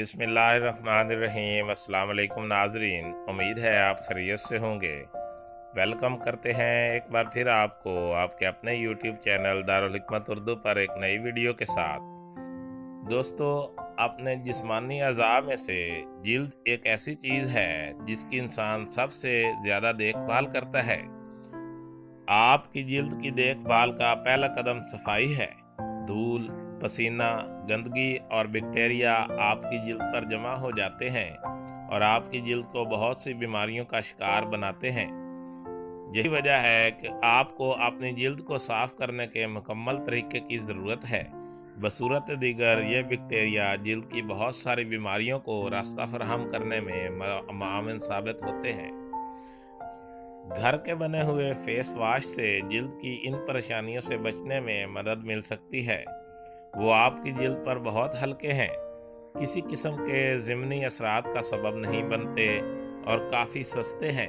बिस्मिल्लाहिर्रहमानिर्रहीम। अस्सलाम वालेकुम नाजरीन, उम्मीद है आप खैरियत से होंगे। वेलकम करते हैं एक बार फिर आपको आपके अपने यूट्यूब चैनल दारुल हिकमत उर्दू पर एक नई वीडियो के साथ। दोस्तों, अपने जिस्मानी अज़ा में से जिल्द एक ऐसी चीज़ है जिसकी इंसान सबसे ज़्यादा देखभाल करता है। आपकी जिल्द की देखभाल का पहला कदम सफाई है। धूल, पसीना, गंदगी और बैक्टीरिया आपकी जिल्द पर जमा हो जाते हैं और आपकी जिल्द को बहुत सी बीमारियों का शिकार बनाते हैं। यही वजह है कि आपको अपनी जिल्द को साफ करने के मुकम्मल तरीके की ज़रूरत है। बसूरत दीगर ये बैक्टीरिया जिल्द की बहुत सारी बीमारियों को रास्ता फराहम करने में मामून साबित होते हैं। घर के बने हुए फेस वाश से जिल्द की इन परेशानियों से बचने में मदद मिल सकती है। वो आपकी जिल्द पर बहुत हल्के हैं, किसी किस्म के ज़िमनी असरात का सबब नहीं बनते और काफ़ी सस्ते हैं।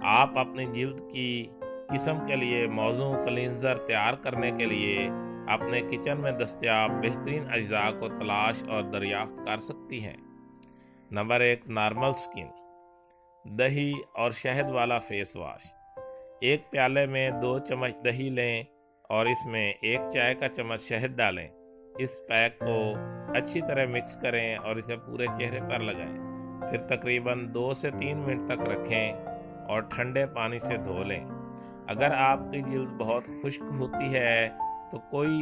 आप अपनी जिल्द की किस्म के लिए मौजू क्लींजर तैयार करने के लिए अपने किचन में दस्तयाब बेहतरीन अज्जा को तलाश और दरियाफ्त कर सकती हैं। Number 1, normal skin. दही और शहद वाला फेस वाश। एक प्याले में 2 चम्मच दही लें और इसमें 1 चाय का चम्मच शहद डालें। इस पैक को अच्छी तरह मिक्स करें और इसे पूरे चेहरे पर लगाएं। फिर तकरीबन 2 से 3 मिनट तक रखें और ठंडे पानी से धो लें। अगर आपकी जिल्द बहुत खुश्क होती है तो कोई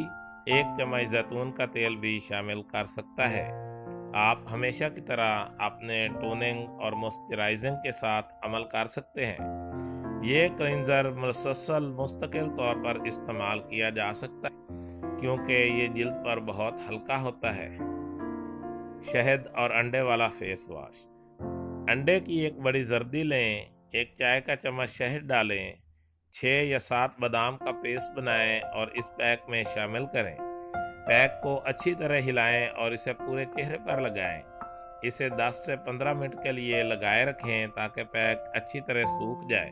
1 चम्मच जैतून का तेल भी शामिल कर सकता है। आप हमेशा की तरह अपने टोनिंग और मॉइस्चराइजिंग के साथ अमल कर सकते हैं। ये क्लींजर मुस्तकिल तौर पर इस्तेमाल किया जा सकता है क्योंकि ये जिल्द पर बहुत हल्का होता है। शहद और अंडे वाला फेस वॉश। अंडे की एक बड़ी जर्दी लें, 1 चाय का चम्मच शहद डालें, 6 या 7 बादाम का पेस्ट बनाएं और इस पैक में शामिल करें। पैक को अच्छी तरह हिलाएं और इसे पूरे चेहरे पर लगाएं। इसे 10 से 15 मिनट के लिए लगाए रखें ताकि पैक अच्छी तरह सूख जाए।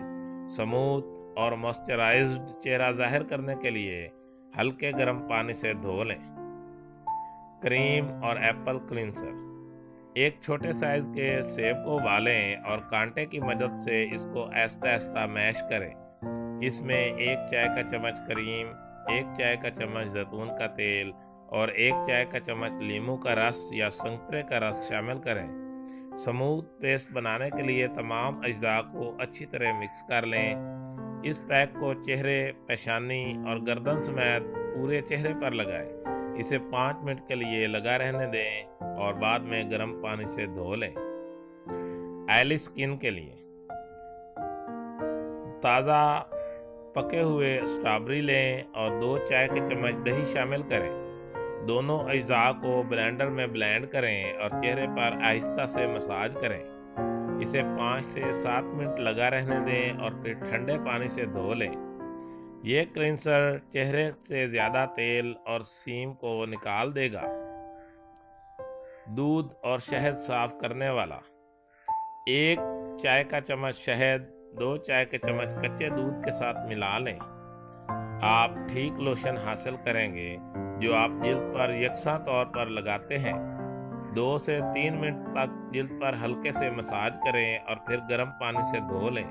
स्मूथ और मॉइस्चराइज्ड चेहरा जाहिर करने के लिए हल्के गर्म पानी से धो लें। क्रीम और एप्पल क्लींसर। एक छोटे साइज के सेब को उबालें और कांटे की मदद से इसको आहिस्ता आहिस्ता मैश करें। इसमें 1 चाय का चम्मच क्रीम, 1 चाय का चम्मच जैतून का तेल और 1 चाय का चम्मच लीमू का रस या संतरे का रस शामिल करें। स्मूथ पेस्ट बनाने के लिए तमाम अज्जा को अच्छी तरह मिक्स कर लें। इस पैक को चेहरे, पेशानी और गर्दन समेत पूरे चेहरे पर लगाएं। इसे 5 मिनट के लिए लगा रहने दें और बाद में गर्म पानी से धो लें। ऑयली स्किन के लिए ताज़ा पके हुए स्ट्रॉबेरी लें और 2 चाय के चम्मच दही शामिल करें। दोनों अज्जा को ब्लेंडर में ब्लेंड करें और चेहरे पर आहिस्ता से मसाज करें। इसे 5 से 7 मिनट लगा रहने दें और फिर ठंडे पानी से धो लें। ये क्लींसर चेहरे से ज़्यादा तेल और सीम को निकाल देगा। दूध और शहद साफ करने वाला। 1 चाय का चम्मच शहद 2 चाय के चम्मच कच्चे दूध के साथ मिला लें। आप ठीक लोशन हासिल करेंगे जो आप जिल्द पर यकसा तौर पर लगाते हैं। 2 से 3 मिनट तक जिल्द पर हल्के से मसाज करें और फिर गर्म पानी से धो लें।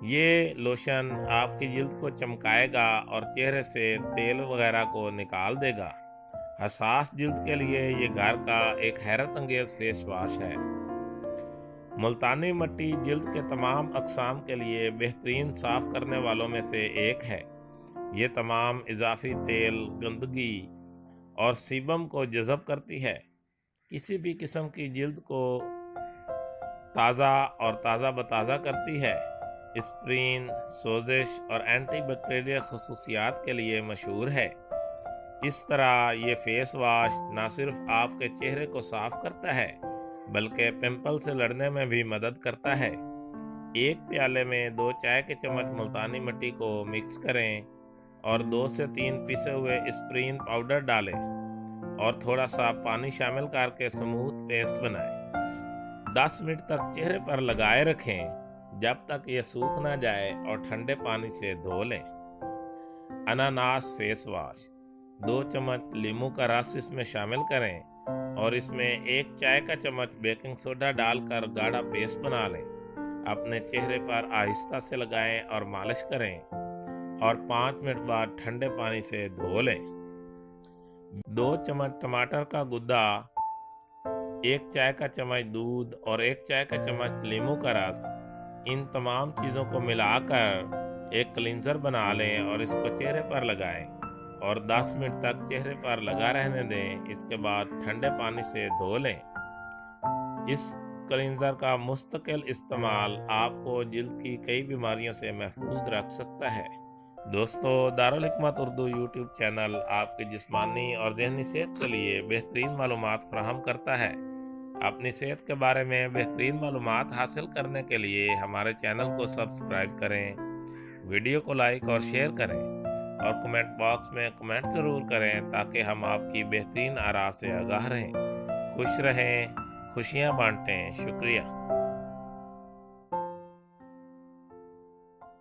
ये लोशन आपकी जिल्द को चमकाएगा और चेहरे से तेल वगैरह को निकाल देगा। हसास जिल्द के लिए ये घर का एक हैरत अंगेज फेस वॉश है। मुल्तानी मिट्टी जिल्द के तमाम अक़साम के लिए बेहतरीन साफ करने वालों में से एक है। ये तमाम इजाफी तेल, गंदगी और सीबम को जज़ब करती है। किसी भी किस्म की जिल्द को ताज़ा और ताज़ा बताज़ा करती है। स्प्रीन, सोजिश और एंटी बैक्टीरियल खसूसियात के लिए मशहूर है। इस तरह ये फेस वॉश न सिर्फ आपके चेहरे को साफ करता है बल्कि पिंपल से लड़ने में भी मदद करता है। एक प्याले में 2 चाय के चम्मच मुल्तानी मिट्टी को मिक्स करें और 2 से 3 पिसे हुए स्प्रीन पाउडर डालें और थोड़ा सा पानी शामिल करके स्मूथ पेस्ट बनाएं। 10 मिनट तक चेहरे पर लगाए रखें जब तक ये सूख ना जाए और ठंडे पानी से धो लें। अनानास फेस वॉश। 2 चम्मच लीमू का रस इसमें शामिल करें और इसमें 1 चाय का चम्मच बेकिंग सोडा डालकर गाढ़ा पेस्ट बना लें। अपने चेहरे पर आहिस्ता से लगाएं और मालिश करें और 5 मिनट बाद ठंडे पानी से धो लें। 2 चम्मच टमाटर का गुद्दा, 1 चाय का चम्मच दूध और 1 चाय का चम्मच नींबू का रस, इन तमाम चीज़ों को मिलाकर एक क्लींजर बना लें और इसको चेहरे पर लगाएं और 10 मिनट तक चेहरे पर लगा रहने दें। इसके बाद ठंडे पानी से धो लें। इस क्लींजर का मुस्तकिल इस्तेमाल आपको जिल्द की कई बीमारियों से महफूज रख सकता है। दोस्तों, दारुल हिकमत उर्दू यूट्यूब चैनल आपकी जिस्मानी और ज़हनी सेहत के लिए बेहतरीन मालूमात फराहम करता है। अपनी सेहत के बारे में बेहतरीन मालूमात हासिल करने के लिए हमारे चैनल को सब्सक्राइब करें, वीडियो को लाइक और शेयर करें और कमेंट बॉक्स में कमेंट ज़रूर करें ताकि हम आपकी बेहतरीन आरा से आगाह रहें। खुश रहें, खुशियाँ बांटें। शुक्रिया।